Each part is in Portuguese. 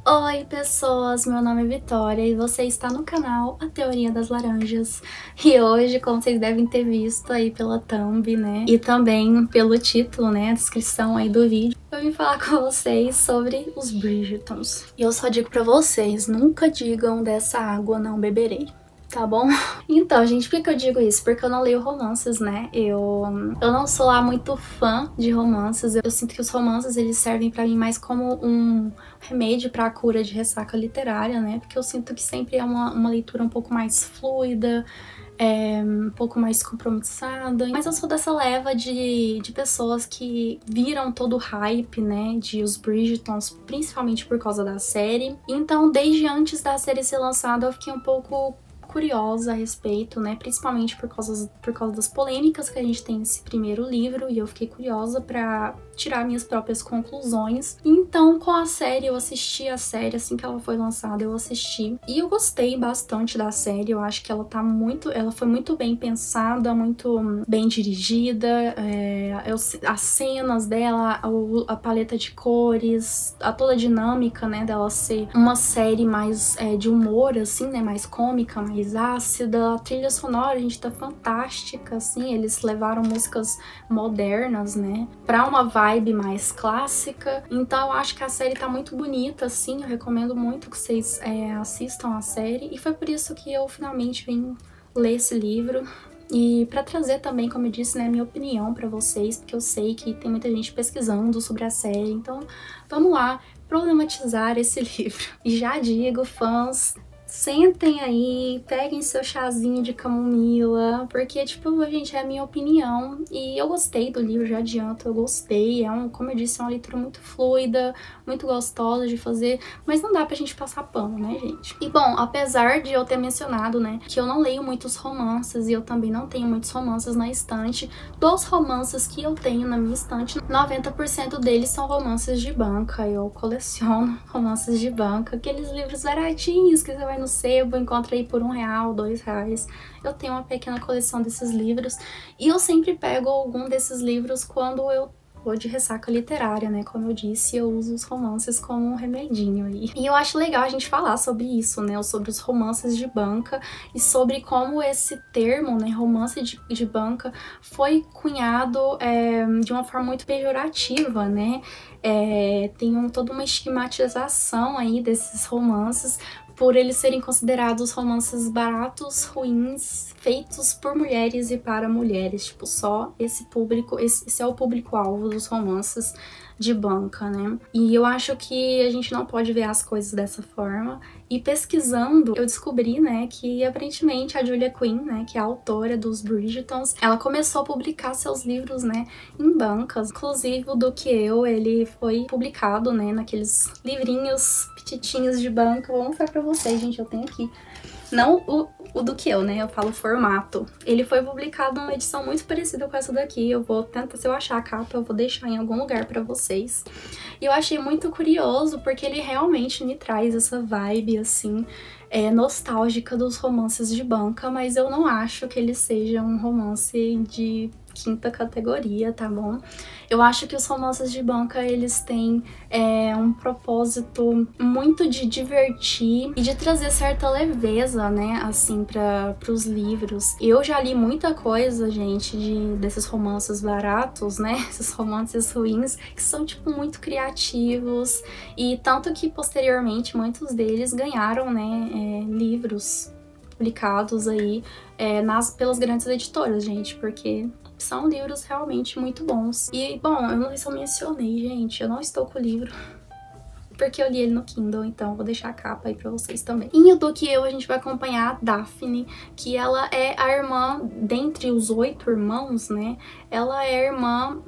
Oi pessoas, meu nome é Vitória e você está no canal A Teoria das Laranjas. E hoje, como vocês devem ter visto aí pela thumb, né, e também pelo título, né, a descrição aí do vídeo, eu vim falar com vocês sobre os Bridgertons. E eu só digo pra vocês, nunca digam dessa água não beberei. Tá bom? Então, gente, por que eu digo isso? Porque eu não leio romances, né? Eu não sou lá muito fã de romances. Eu sinto que os romances, eles servem pra mim mais como um remédio pra cura de ressaca literária, né? Porque eu sinto que sempre é uma leitura um pouco mais fluida, um pouco mais compromissada. Mas eu sou dessa leva de pessoas que viram todo o hype, né, de Os Bridgertons, principalmente por causa da série. Então, desde antes da série ser lançada, eu fiquei um pouco curiosa a respeito, né, principalmente por causa das polêmicas que a gente tem nesse primeiro livro, e eu fiquei curiosa pra tirar minhas próprias conclusões. Então, com a série, eu assisti a série assim que ela foi lançada, eu assisti, e eu gostei bastante da série. Eu acho que ela foi muito bem pensada, muito bem dirigida, as cenas dela, a paleta de cores, toda a dinâmica, né, dela ser uma série mais de humor, assim, né, mais cômica, mais ácida. A trilha sonora, a gente, tá fantástica, assim, eles levaram músicas modernas, né, pra uma vibe mais clássica. Então eu acho que a série tá muito bonita, assim, eu recomendo muito que vocês assistam a série, e foi por isso que eu finalmente vim ler esse livro. E pra trazer também, como eu disse, né, minha opinião pra vocês, porque eu sei que tem muita gente pesquisando sobre a série, então vamos lá problematizar esse livro. E já digo, fãs, sentem aí, peguem seu chazinho de camomila, porque, tipo, gente, é a minha opinião, e eu gostei do livro, já adianto, eu gostei. Como eu disse, é uma leitura muito fluida, muito gostosa de fazer, mas não dá pra gente passar pano, né, gente? E, bom, apesar de eu ter mencionado, né, que eu não leio muitos romances, e eu também não tenho muitos romances na estante, dos romances que eu tenho na minha estante, 90% deles são romances de banca. Eu coleciono romances de banca, aqueles livros baratinhos que você vai no sebo, encontra aí por R$1, R$2. Eu tenho uma pequena coleção desses livros, e eu sempre pego algum desses livros quando eu vou de ressaca literária, né? Como eu disse, eu uso os romances como um remedinho aí. E eu acho legal a gente falar sobre isso, né? Sobre os romances de banca e sobre como esse termo, né, romance de banca, foi cunhado de uma forma muito pejorativa, né? Tem toda uma estigmatização aí desses romances, por eles serem considerados romances baratos, ruins, feitos por mulheres e para mulheres. Tipo, só esse público, esse é o público-alvo dos romances de banca, né? E eu acho que a gente não pode ver as coisas dessa forma. E pesquisando, eu descobri, né, que aparentemente a Julia Quinn, né, que é a autora dos Bridgertons, ela começou a publicar seus livros, né, em bancas. Inclusive o Do Que Eu, ele foi publicado, né, naqueles livrinhos petitinhos de banca. Vou mostrar pra vocês, gente, eu tenho aqui. Não o Do Que Eu, né? Eu falo o formato. Ele foi publicado numa edição muito parecida com essa daqui. Eu vou tentar, se eu achar a capa, eu vou deixar em algum lugar pra vocês. E eu achei muito curioso, porque ele realmente me traz essa vibe, assim, nostálgica dos romances de banca, mas eu não acho que ele seja um romance de quinta categoria, tá bom? Eu acho que os romances de banca, eles têm um propósito muito de divertir e de trazer certa leveza, né, assim, pros livros. Eu já li muita coisa, gente, desses romances baratos, né, esses romances ruins, que são, tipo, muito criativos, e tanto que, posteriormente, muitos deles ganharam, né, livros publicados aí pelas grandes editoras, gente, porque são livros realmente muito bons. E, bom, eu não sei se eu mencionei, gente, eu não estou com o livro, porque eu li ele no Kindle, então eu vou deixar a capa aí pra vocês também. Em O Do Que Eu, a gente vai acompanhar a Daphne, que ela é a irmã, dentre os 8 irmãos, né, ela é a irmã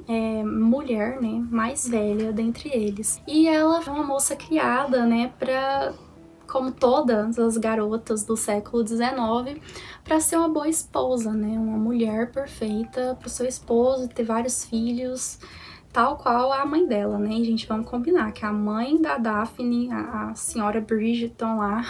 mulher, né, mais velha dentre eles. E ela é uma moça criada, né, como todas as garotas do século XIX, para ser uma boa esposa, né? Uma mulher perfeita para o seu esposo, ter vários filhos, tal qual a mãe dela, né? E, gente, vamos combinar que a mãe da Daphne, a senhora Bridgerton lá,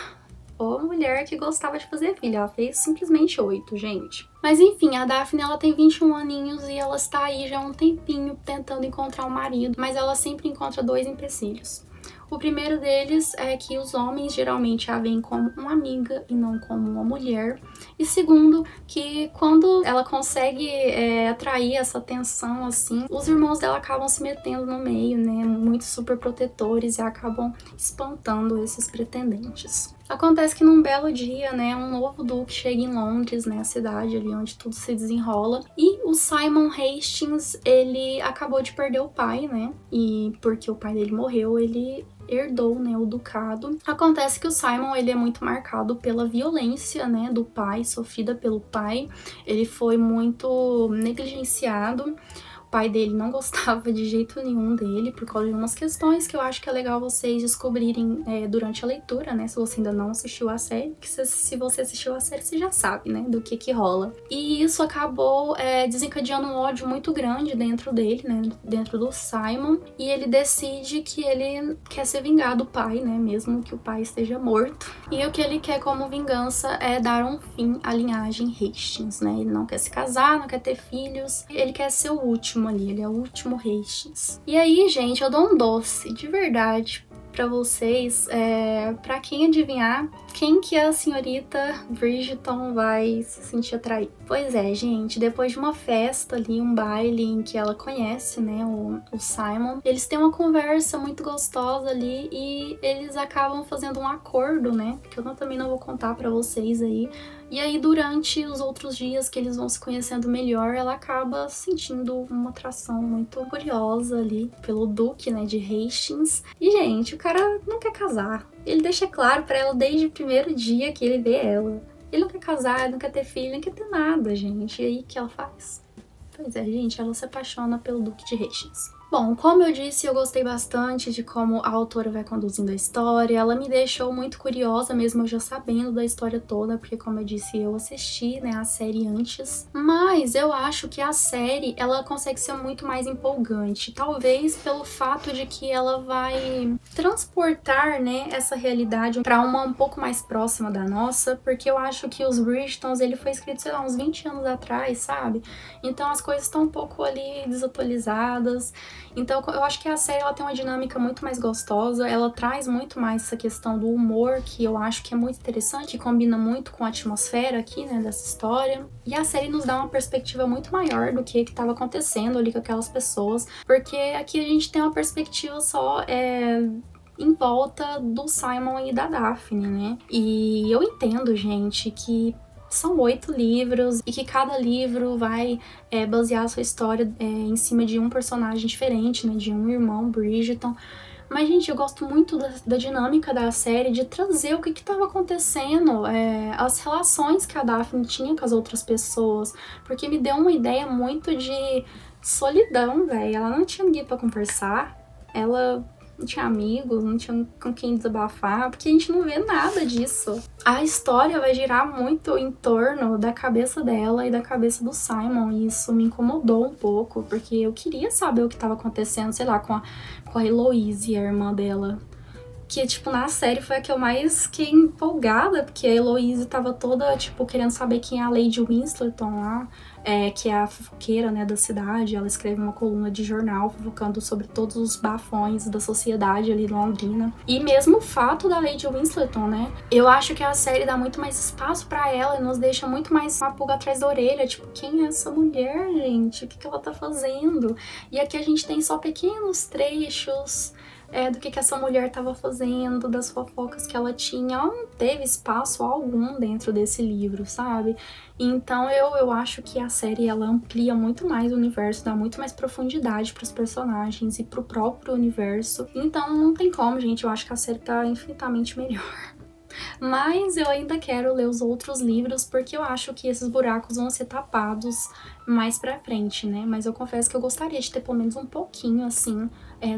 ou mulher que gostava de fazer filho, ela fez simplesmente 8, gente. Mas enfim, a Daphne, ela tem 21 aninhos e ela está aí já há um tempinho tentando encontrar um marido, mas ela sempre encontra 2 empecilhos. O primeiro deles é que os homens geralmente a veem como uma amiga e não como uma mulher. E segundo, que quando ela consegue atrair essa atenção, assim, os irmãos dela acabam se metendo no meio, né? Muito super protetores e acabam espantando esses pretendentes. Acontece que num belo dia, né, um novo duque chega em Londres, né, a cidade ali onde tudo se desenrola, e o Simon Hastings, ele acabou de perder o pai, né, e porque o pai dele morreu, ele herdou, né, o ducado. Acontece que o Simon, ele é muito marcado pela violência, né, do pai, sofrida pelo pai. Ele foi muito negligenciado. O pai dele não gostava de jeito nenhum dele, por causa de umas questões que eu acho que é legal vocês descobrirem durante a leitura, né? Se você ainda não assistiu a série, que se você assistiu a série, você já sabe, né? Do que rola. E isso acabou desencadeando um ódio muito grande dentro dele, né? Dentro do Simon. E ele decide que ele quer se vingar do pai, né? Mesmo que o pai esteja morto. E o que ele quer como vingança é dar um fim à linhagem Hastings, né? Ele não quer se casar, não quer ter filhos. Ele quer ser o último ali, ele é o último Hastings. E aí, gente, eu dou um doce, de verdade, pra vocês, pra quem adivinhar quem que a senhorita Bridgerton vai se sentir atraída. Pois é, gente, depois de uma festa ali, um baile em que ela conhece, né, o Simon, eles têm uma conversa muito gostosa ali e eles acabam fazendo um acordo, né, que eu também não vou contar pra vocês aí. E aí, durante os outros dias que eles vão se conhecendo melhor, ela acaba sentindo uma atração muito curiosa ali pelo Duque, né, de Hastings. E, gente, o cara não quer casar. Ele deixa claro pra ela desde o primeiro dia que ele vê ela. Ele não quer casar, ele não quer ter filho, não quer ter nada, gente. E aí, o que ela faz? Pois é, gente, ela se apaixona pelo Duque de Hastings. Bom, como eu disse, eu gostei bastante de como a autora vai conduzindo a história. Ela me deixou muito curiosa, mesmo eu já sabendo da história toda, porque, como eu disse, eu assisti, né, a série antes. Mas eu acho que a série, ela consegue ser muito mais empolgante. Talvez pelo fato de que ela vai transportar, né, essa realidade pra uma um pouco mais próxima da nossa, porque eu acho que os Bridgertons, ele foi escrito, sei lá, uns 20 anos atrás, sabe? Então as coisas estão um pouco ali desatualizadas. Então eu acho que a série ela tem uma dinâmica muito mais gostosa, ela traz muito mais essa questão do humor, que eu acho que é muito interessante, que combina muito com a atmosfera aqui, né, dessa história. E a série nos dá uma perspectiva muito maior do que estava acontecendo ali com aquelas pessoas, porque aqui a gente tem uma perspectiva só em volta do Simon e da Daphne, né? E eu entendo, gente, que são 8 livros e que cada livro vai basear a sua história em cima de um personagem diferente, né? De um irmão, Bridgerton. Mas, gente, eu gosto muito da dinâmica da série, de trazer o que estava acontecendo, as relações que a Daphne tinha com as outras pessoas, porque me deu uma ideia muito de solidão, velho. Ela não tinha ninguém pra conversar, ela não tinha amigos, não tinha com quem desabafar, porque a gente não vê nada disso. A história vai girar muito em torno da cabeça dela e da cabeça do Simon, e isso me incomodou um pouco, porque eu queria saber o que estava acontecendo, sei lá, com a Heloise, a irmã dela. Que, tipo, na série foi a que eu mais fiquei empolgada, porque a Heloise tava toda, tipo, querendo saber quem é a Lady Whistleton lá, que é a fofoqueira, né, da cidade. Ela escreve uma coluna de jornal fofocando sobre todos os bafões da sociedade ali em Londrina. E mesmo o fato da Lady Whistleton, né, eu acho que a série dá muito mais espaço pra ela e nos deixa muito mais uma pulga atrás da orelha, tipo, quem é essa mulher, gente? O que ela tá fazendo? E aqui a gente tem só pequenos trechos do que essa mulher estava fazendo, das fofocas que ela tinha. Ela não teve espaço algum dentro desse livro, sabe? Então eu acho que a série ela amplia muito mais o universo, dá muito mais profundidade para os personagens e pro próprio universo. Então não tem como, gente, eu acho que a série tá infinitamente melhor. Mas eu ainda quero ler os outros livros, porque eu acho que esses buracos vão ser tapados mais pra frente, né? Mas eu confesso que eu gostaria de ter pelo menos um pouquinho, assim,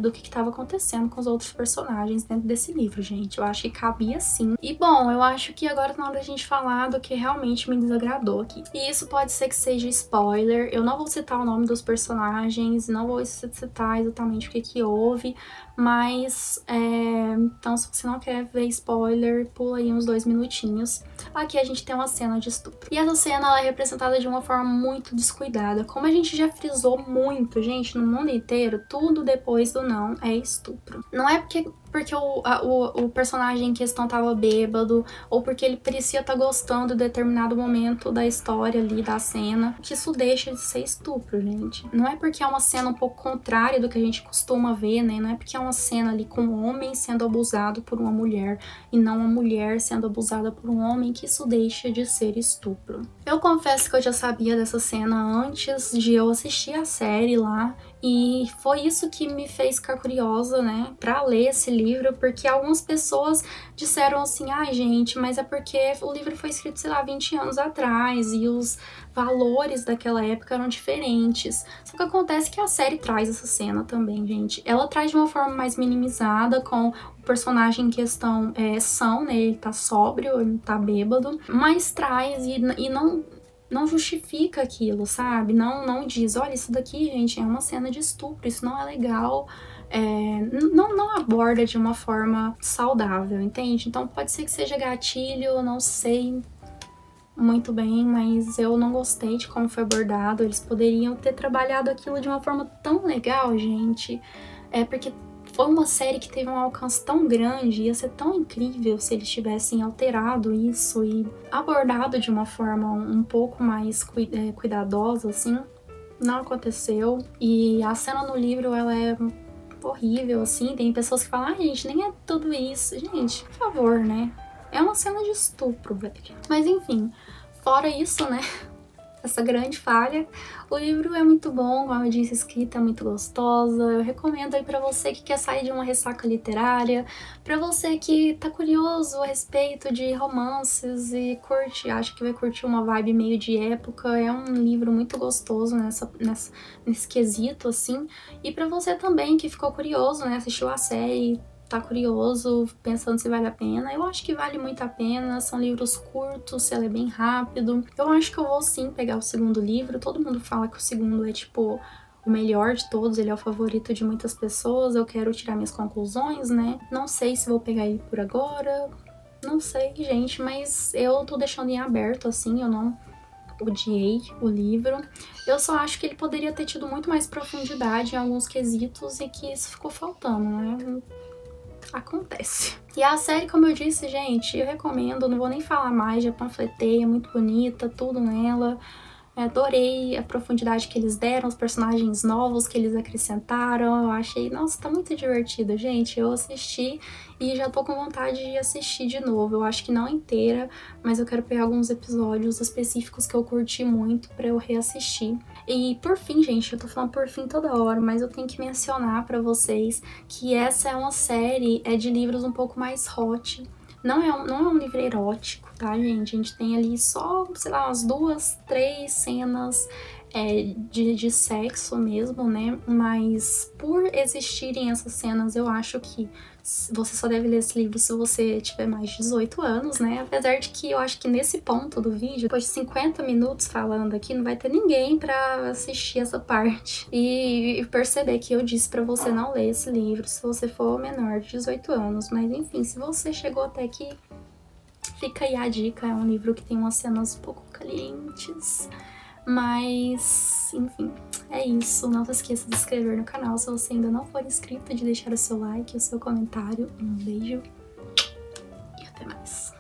do que estava acontecendo com os outros personagens dentro desse livro, gente. Eu acho que cabia sim. E, bom, eu acho que agora tá na hora da gente falar do que realmente me desagradou aqui. E isso pode ser que seja spoiler. Eu não vou citar o nome dos personagens, não vou citar exatamente o que houve, mas, então, se você não quer ver spoiler, pula aí uns 2 minutinhos. Aqui a gente tem uma cena de estupro. E essa cena, ela é representada de uma forma muito descuidada. Como a gente já frisou muito, gente, no mundo inteiro, tudo depois do não é estupro. Não é porque porque o personagem em questão tava bêbado, ou porque ele parecia estar gostando de determinado momento da história ali, da cena, que isso deixa de ser estupro, gente. Não é porque é uma cena um pouco contrária do que a gente costuma ver, né? Não é porque é uma cena ali com um homem sendo abusado por uma mulher e não uma mulher sendo abusada por um homem que isso deixa de ser estupro. Eu confesso que eu já sabia dessa cena antes de eu assistir a série lá, e foi isso que me fez ficar curiosa, né, pra ler esse livro, porque algumas pessoas disseram assim, ai gente, mas é porque o livro foi escrito, sei lá, 20 anos atrás, e os valores daquela época eram diferentes. Só que acontece que a série traz essa cena também, gente. Ela traz de uma forma mais minimizada, com o personagem em questão são, né, ele tá sóbrio, ele tá bêbado, mas traz e não justifica aquilo, sabe? Não diz, olha, isso daqui, gente, é uma cena de estupro, isso não é legal. Não aborda de uma forma saudável, entende? Então pode ser que seja gatilho, eu não sei muito bem, mas eu não gostei de como foi abordado. Eles poderiam ter trabalhado aquilo de uma forma tão legal, gente. Porque foi uma série que teve um alcance tão grande, ia ser tão incrível se eles tivessem alterado isso e abordado de uma forma um pouco mais cuidadosa, assim. Não aconteceu. E a cena no livro, ela é horrível, assim. Tem pessoas que falam, ah, gente, nem é tudo isso. Gente, por favor, né? É uma cena de estupro, velho. Mas enfim, fora isso, né? Essa grande falha, o livro é muito bom, como eu disse, a escrita é muito gostosa. Eu recomendo aí pra você que quer sair de uma ressaca literária, pra você que tá curioso a respeito de romances e acha que vai curtir uma vibe meio de época. É um livro muito gostoso nesse quesito, assim. E pra você também que ficou curioso, né, assistiu a série, tá curioso, pensando se vale a pena. Eu acho que vale muito a pena, são livros curtos, ele é bem rápido. Eu acho que eu vou sim pegar o segundo livro. Todo mundo fala que o segundo é tipo o melhor de todos, ele é o favorito de muitas pessoas. Eu quero tirar minhas conclusões, né? Não sei se vou pegar ele por agora, não sei, gente, mas eu tô deixando em aberto, assim, eu não odiei o livro. Eu só acho que ele poderia ter tido muito mais profundidade em alguns quesitos e que isso ficou faltando, né? Acontece. E a série, como eu disse, gente, eu recomendo, não vou nem falar mais, já panfletei, é muito bonita, tudo nela. Adorei a profundidade que eles deram, os personagens novos que eles acrescentaram. Eu achei, nossa, tá muito divertido, gente. Eu assisti e já tô com vontade de assistir de novo. Eu acho que não inteira, mas eu quero pegar alguns episódios específicos que eu curti muito pra eu reassistir. E por fim, gente, eu tô falando por fim toda hora, mas eu tenho que mencionar pra vocês que essa é uma série de livros um pouco mais hot. Não é um livro erótico, tá, gente? A gente tem ali só, sei lá, umas 2, 3 cenas de sexo mesmo, né? Mas por existirem essas cenas, eu acho que você só deve ler esse livro se você tiver mais de 18 anos, né? Apesar de que eu acho que nesse ponto do vídeo, depois de 50 minutos falando aqui, não vai ter ninguém pra assistir essa parte. E perceber que eu disse pra você não ler esse livro se você for menor de 18 anos. Mas enfim, se você chegou até aqui, fica aí a dica. É um livro que tem umas cenas um pouco calientes. Mas, enfim, é isso. Não se esqueça de se inscrever no canal se você ainda não for inscrito, de deixar o seu like, o seu comentário. Um beijo e até mais.